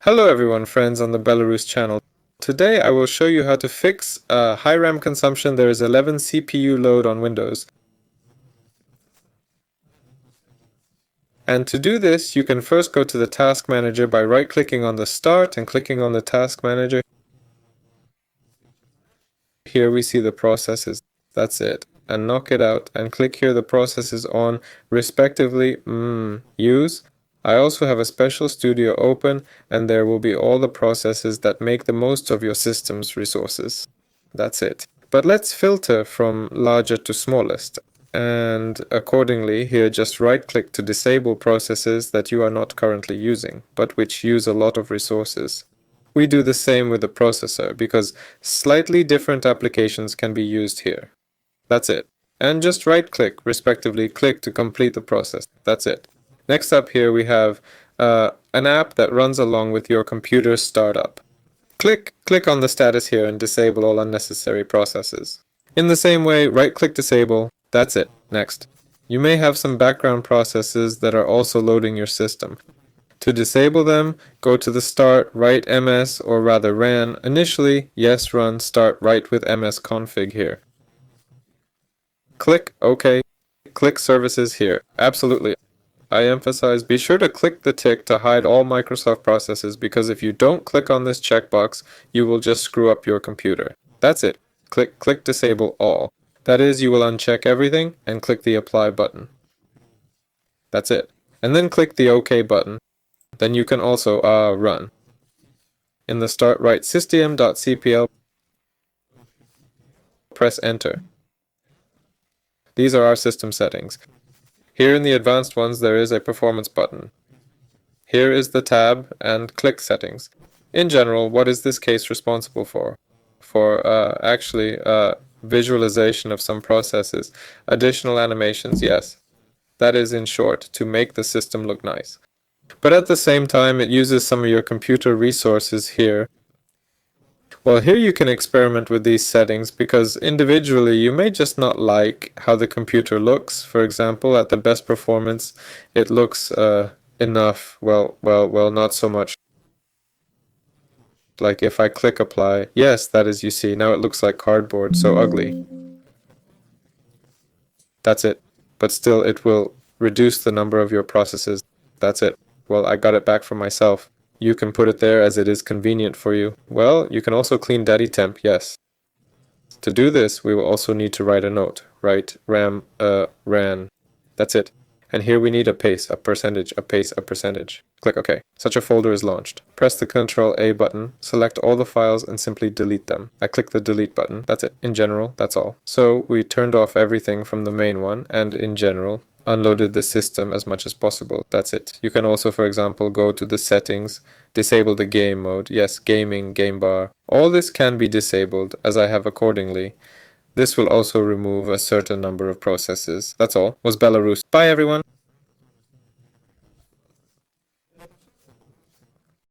Hello everyone, friends on the Belarus channel. Today I will show you how to fix high RAM consumption. There is 11 CPU load on Windows. And to do this, you can first go to the Task Manager by right-clicking on the Start and clicking on the Task Manager. Here we see the processes. That's it. And knock it out and click here the processes on respectively use. I also have a special studio open and there will be all the processes that make the most of your system's resources. That's it. But let's filter from larger to smallest. And accordingly, here just right-click to disable processes that you are not currently using, but which use a lot of resources. We do the same with the processor because slightly different applications can be used here. That's it. And just right-click, respectively, click to complete the process. That's it. Next up here we have an app that runs along with your computer startup. Click on the status here and disable all unnecessary processes. In the same way, right-click disable. That's it. Next. You may have some background processes that are also loading your system. To disable them, go to the Start, write ms, or rather ran. Initially, yes, run, start, write with ms config here. Click OK. Click Services here. Absolutely. I emphasize, be sure to click the tick to hide all Microsoft processes because if you don't click on this checkbox, you will just screw up your computer. That's it. Click Disable All. That is, you will uncheck everything and click the Apply button. That's it. And then click the OK button. Then you can also run. In the Start, write system.cpl, press Enter. These are our system settings. Here in the advanced ones there is a performance button. Here is the tab and click settings. In general, what is this case responsible for? For visualization of some processes. Additional animations, yes. That is, in short, to make the system look nice. But at the same time, it uses some of your computer resources here. Well, here you can experiment with these settings because individually you may just not like how the computer looks. For example, at the best performance, it looks enough. Well, not so much. Like if I click apply, yes, that is, you see, now it looks like cardboard, so ugly. That's it. But still, it will reduce the number of your processes. That's it. Well, I got it back from myself. You can put it there as it is convenient for you. Well, you can also clean daddy temp, yes. To do this, we will also need to write a note. Write ram ran. That's it. And here we need a pace, a percentage, a pace, a percentage. Click OK. Such a folder is launched. Press the Ctrl A button, select all the files and simply delete them. I click the delete button. That's it. In general, that's all. So we turned off everything from the main one and in general, unloaded the system as much as possible. That's it. You can also, for example, go to the settings, disable the game mode. Yes, gaming, game bar. All this can be disabled as I have accordingly. This will also remove a certain number of processes. That's all. Was Belarus. Bye everyone.